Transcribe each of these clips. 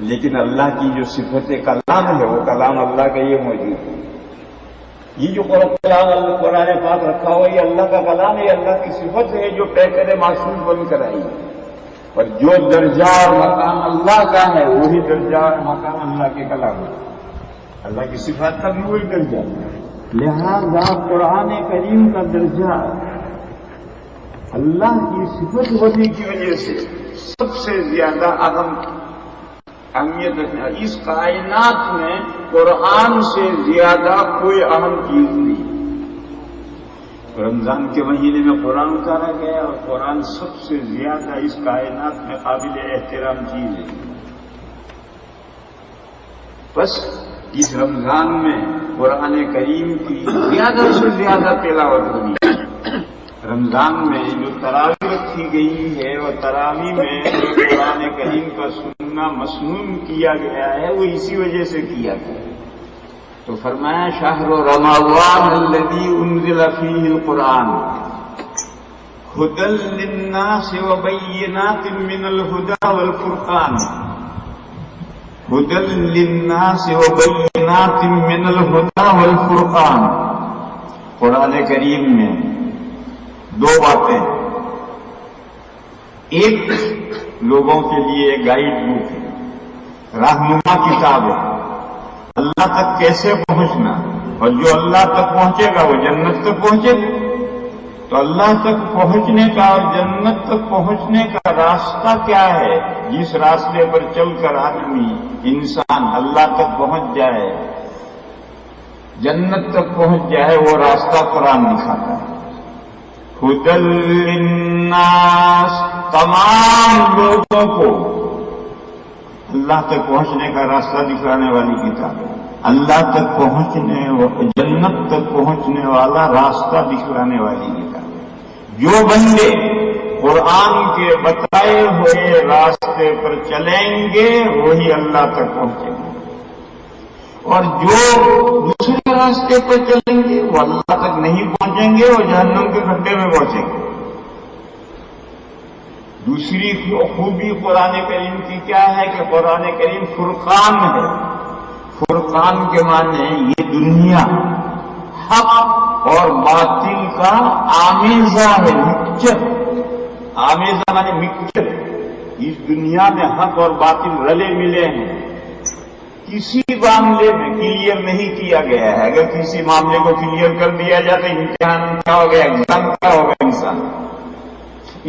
لیکن اللہ کی جو صفت کلام ہے وہ کلام اللہ کا یہ موجود ہے. یہ جو قرآن پاک رکھا ہوا یہ اللہ کا کلام ہے, اللہ کی صفت ہے جو طے کرے معصوم بن کر آئی ہے. اور جو درجہ اور مقام اللہ کا ہے وہی درجہ اور مقام اللہ کے کلام ہے. اللہ کی صفات کا بھی وہی درجہ ہے. لہذا قرآن کریم کا درجہ اللہ کی صفت ہونے کی وجہ سے سب سے زیادہ اہم اہمیت رکھنا. اس کائنات میں قرآن سے زیادہ کوئی اہم چیز نہیں. رمضان کے مہینے میں قرآن اتارا گیا اور قرآن سب سے زیادہ اس کائنات میں قابل احترام چیز ہے. بس اس رمضان میں قرآن کریم کی زیادہ سے زیادہ تلاوت ہوگی. رمضان میں جو تراویح رکھی گئی ہے اور تراویح میں جو قرآن کریم کا سننا مسنون کیا گیا ہے وہ اسی وجہ سے کیا گیا. تو فرمایا شہر رمضان الذی انزل فیہ القرآن ھدی للناس وبینات من الھدی والفرقان. ھدی للناس وبینات من الھدی والفرقان. قرآن کریم میں دو باتیں. ایک لوگوں کے لیے گائیڈ بک ہے, رہنما کتاب ہے اللہ تک کیسے پہنچنا, اور جو اللہ تک پہنچے گا وہ جنت تک پہنچے گا. تو اللہ تک پہنچنے کا اور جنت تک پہنچنے کا راستہ کیا ہے؟ جس راستے پر چل کر آدمی انسان اللہ تک پہنچ جائے, جنت تک پہنچ جائے, وہ راستہ قرآن دکھاتا ہے. ھدی للناس, تمام لوگوں کو اللہ تک پہنچنے کا راستہ دکھانے والی کتاب ہے. اللہ تک پہنچنے, جنت تک پہنچنے والا راستہ دکھلانے والی کتاب. جو بندے قرآن کے بتائے ہوئے راستے پر چلیں گے وہی اللہ تک پہنچیں گے, اور جو دوسرے راستے پر چلیں گے وہ اللہ تک نہیں پہنچیں گے, وہ جہنم کے گڈھے میں پہنچیں گے. دوسری خوبی قرآن کریم کی کیا ہے کہ قرآن کریم فرقان ہے. فرقان کے معنی یہ دنیا حق اور باطل کا آمیزہ ہے, مکسچر. آمیزہ معنی مکسچر. اس دنیا میں حق اور باطل رلے ملے ہیں. کسی معاملے میں کلیئر نہیں کیا گیا ہے. اگر کسی معاملے کو کلیئر کر دیا جائے تو امتحان کیا ہو گیا, ایگزام کیا ہوگا انسان.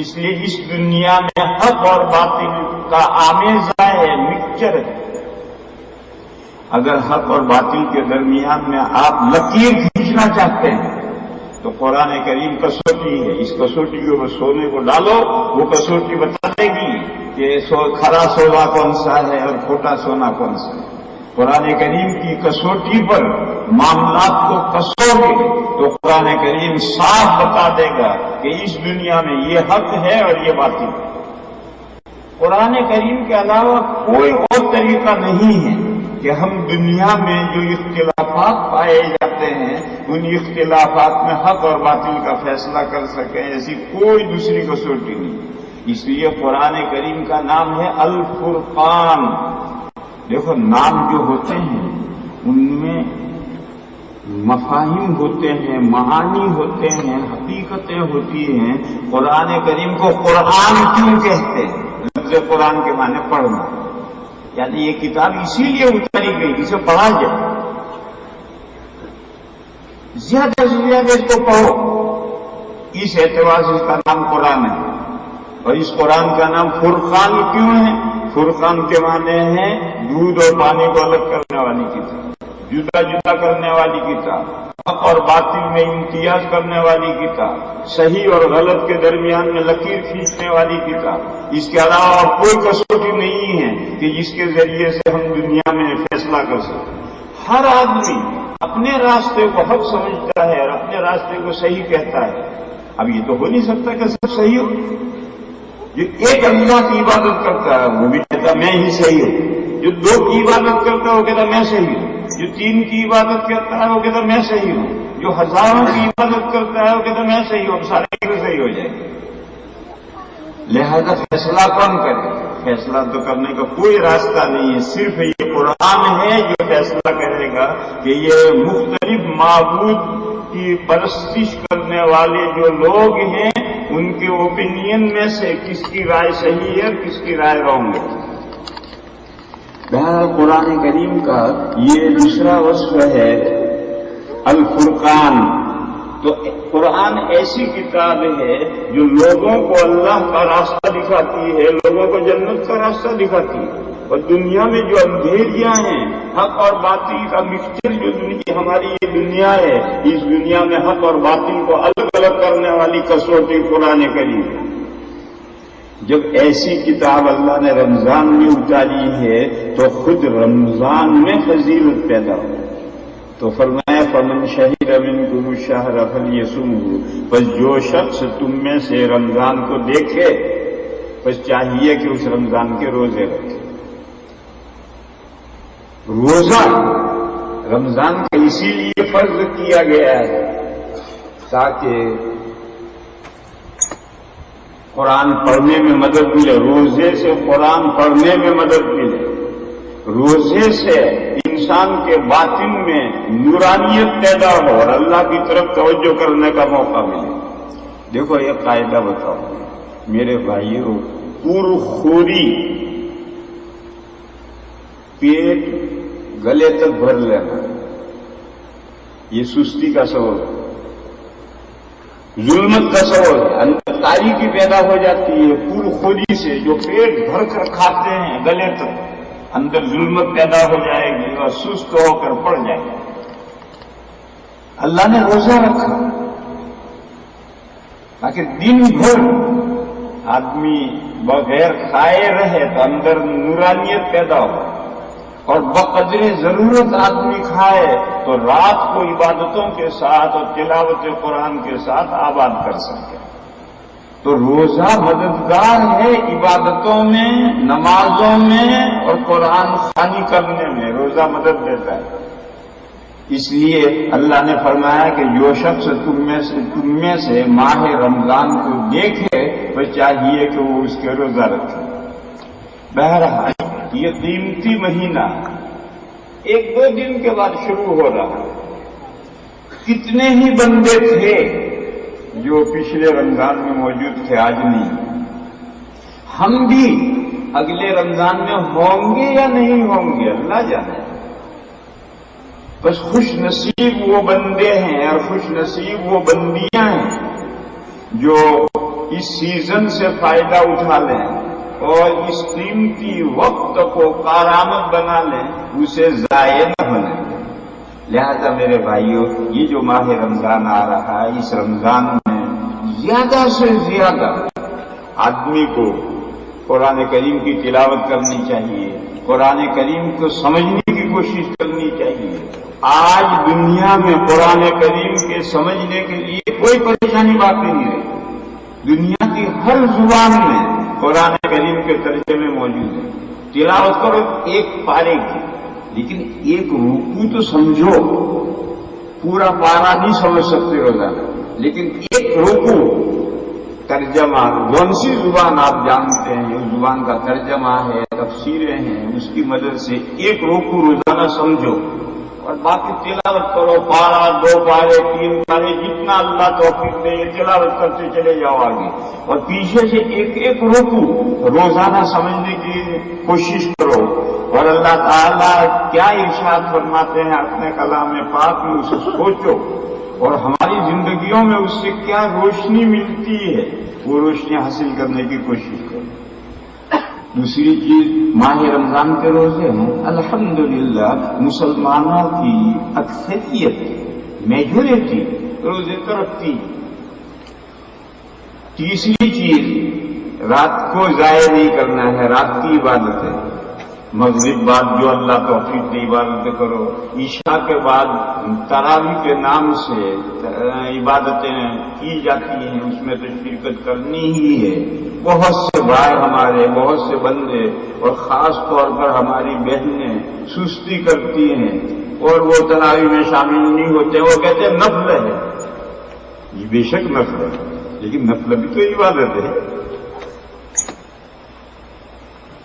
اس لیے اس دنیا میں حق اور باطل کا آمیزہ ہے, مکسچر ہے. اگر حق اور باطل کے درمیان میں آپ لکیر کھینچنا چاہتے ہیں تو قرآن کریم کسوٹی ہے. اس کسوٹی کے اوپر سونے کو ڈالو, وہ کسوٹی بتا دے گی کہ کھرا سونا کون سا ہے اور کھوٹا سونا کون سا ہے. قرآن کریم کی کسوٹی پر معاملات کو کسو گے تو قرآن کریم صاف بتا دے گا کہ اس دنیا میں یہ حق ہے اور یہ باطل ہے. قرآن کریم کے علاوہ کوئی اور طریقہ نہیں ہے کہ ہم دنیا میں جو اختلافات پائے جاتے ہیں ان اختلافات میں حق اور باطل کا فیصلہ کر سکیں. ایسی کوئی دوسری کسوٹی نہیں. اس لیے قرآن کریم کا نام ہے الفرقان. دیکھو نام جو ہوتے ہیں ان میں مفاہیم ہوتے ہیں, معانی ہوتے ہیں, حقیقتیں ہوتی ہیں. قرآن کریم کو قرآن کیوں کہتے ہیں؟ لفظ قرآن کے معنی پڑھنا, یعنی یہ کتاب اسی لیے اتاری گئی جسے پڑھا جائے. زیادہ سے زیادہ اس کو پڑھو. اس اعتبار سے اس کا نام قرآن ہے. اور اس قرآن کا نام فرقان کیوں ہے؟ فرقان کے معنی ہے دودھ اور پانی کو الگ کرنے والی کتاب, جدا جدا کرنے والی کتاب, حق اور باطل میں امتیاز کرنے والی کتاب, صحیح اور غلط کے درمیان میں لکیر کھینچنے والی کتاب. اس کے علاوہ اور کوئی کسوٹی نہیں ہے کہ جس کے ذریعے سے ہم دنیا میں فیصلہ کر سکیں. ہر آدمی اپنے راستے کو حق سمجھتا ہے اور اپنے راستے کو صحیح کہتا ہے. اب یہ تو ہو نہیں سکتا کہ سب صحیح ہو. جو ایک اللہ کی عبادت کرتا ہے وہ بھی کہتا میں ہی صحیح ہوں. جو دو کی عبادت کرتا ہے وہ کہتا میں صحیح ہوں. جو تین کی عبادت کرتا ہے وہ کہتا میں صحیح ہوں. جو ہزاروں کی عبادت کرتا ہے وہ کہتا میں صحیح ہوں. اب سارے صحیح ہو جائے. لہذا فیصلہ کون کرے؟ فیصلہ تو کرنے کا کوئی راستہ نہیں ہے، صرف یہ قرآن ہے جو فیصلہ کرے گا کہ یہ مختلف معبود کی پرستش کرنے والے جو لوگ ہیں ان کے اوپینین میں سے کس کی رائے صحیح ہے اور کس کی رائے رانگ ہے۔ بہرحال قرآن کریم کا یہ دوسرا وصف ہے الفرقان۔ تو قرآن ایسی کتاب ہے جو لوگوں کو اللہ کا راستہ دکھاتی ہے، لوگوں کو جنت کا راستہ دکھاتی ہے، اور دنیا میں جو اندھیریاں ہیں، حق اور باطل کا مکسچر جو دنیا ہماری یہ دنیا ہے، اس دنیا میں حق اور باطل کو الگ الگ کرنے والی کسوٹی قرآن کریم ہے۔ جب ایسی کتاب اللہ نے رمضان میں اتاری ہے تو خود رمضان میں فضیلت پیدا ہو، تو فرمایا فمن شہد منکم الشہر فلیصمہ، بس جو شخص تم میں سے رمضان کو دیکھے بس چاہیے کہ اس رمضان کے روزے رکھے۔ روزہ رمضان کا اسی لیے فرض کیا گیا ہے تاکہ قرآن پڑھنے میں مدد ملے، روزے سے قرآن پڑھنے میں مدد ملے، روزے سے انسان کے باطن میں نورانیت پیدا ہو اور اللہ کی طرف توجہ کرنے کا موقع ملے۔ دیکھو یہ قاعدہ بتاؤ میرے بھائیوں، پرخوری پیٹ گلے تک بھر لینا یہ سستی کا سبب ہے، ظلمت کا سبب ہے، اندر تاریکی پیدا ہو جاتی ہے پرخوری سے۔ جو پیٹ بھر کر کھاتے ہیں گلے تک، اندر ظلمت پیدا ہو جائے گی اور سست ہو کر پڑ جائے گی۔ اللہ نے روزہ رکھا تاکہ دن بھر آدمی بغیر کھائے رہے تو اندر نورانیت پیدا ہو، اور بقدر ضرورت آدمی کھائے تو رات کو عبادتوں کے ساتھ اور تلاوت قرآن کے ساتھ آباد کر سکے۔ تو روزہ مددگار ہے عبادتوں میں، نمازوں میں اور قرآن خوانی کرنے میں، روزہ مدد دیتا ہے۔ اس لیے اللہ نے فرمایا کہ جو شخص تم میں سے ماہ رمضان کو دیکھے وہ چاہیے کہ وہ اس کے روزہ رکھے۔ بہرحال یہ قیمتی مہینہ ایک دو دن کے بعد شروع ہو رہا ہے۔ کتنے ہی بندے تھے جو پچھلے رمضان میں موجود تھے، آج نہیں۔ ہم بھی اگلے رمضان میں ہوں گے یا نہیں ہوں گے اللہ جانے۔ بس خوش نصیب وہ بندے ہیں اور خوش نصیب وہ بندیاں ہیں جو اس سیزن سے فائدہ اٹھا لیں اور اس قیمتی وقت کو کارآمد بنا لیں، اسے ضائع نہ ہونے دیں۔ لہذا میرے بھائیوں، یہ جو ماہ رمضان آ رہا ہے، اس رمضان میں زیادہ سے زیادہ آدمی کو قرآن کریم کی تلاوت کرنی چاہیے، قرآن کریم کو سمجھنے کی کوشش کرنی چاہیے۔ آج دنیا میں قرآن کریم کے سمجھنے کے لیے کوئی پریشانی باقی نہیں رہی۔ دنیا کی ہر زبان میں قرآن کریم کے ترجمے موجود ہیں۔ تلاوت کرو ایک پارے کی، لیکن ایک رکوع تو سمجھو۔ پورا پارا نہیں سمجھ سکتے روزانہ، لیکن ایک رکوع ترجمہ کون سی زبان آپ جانتے ہیں، اس زبان کا ترجمہ ہے، تفسیریں ہیں، اس کی مدد سے ایک رکوع روزانہ سمجھو اور باقی تلاوت کرو۔ پارا، دو پارے، تین پارے، جتنا اللہ توفیق دے یہ تلاوت کرتے چلے جاؤ آگے، اور پیچھے سے ایک ایک رکوع روزانہ سمجھنے کی کوشش کرو۔ اور اللہ تعالیٰ کیا ارشاد فرماتے ہیں اپنے کلام پاک میں اسے سوچو، اور ہماری زندگیوں میں اس سے کیا روشنی ملتی ہے وہ روشنی حاصل کرنے کی کوشش کرو۔ دوسری چیز ماہ رمضان کے روزے ہیں، الحمدللہ مسلمانوں کی اکثریت میجورٹی روزے تو رکھتی ہے۔ تیسری چیز رات کو ضائع نہیں کرنا ہے، رات کی عبادت ہے۔ مغرب بعد جو اللہ توفیق دے عبادتیں کرو، عشاء کے بعد تراویح کے نام سے عبادتیں کی جاتی ہیں، اس میں تو شرکت کرنی ہی ہے۔ بہت سے بھائی ہمارے، بہت سے بندے اور خاص طور پر ہماری بہنیں سستی کرتی ہیں اور وہ تراویح میں شامل نہیں ہوتے، وہ کہتے ہیں نفل ہے۔ یہ بے شک نفل ہے، لیکن نفل بھی تو عبادت ہے۔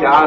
4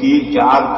3-4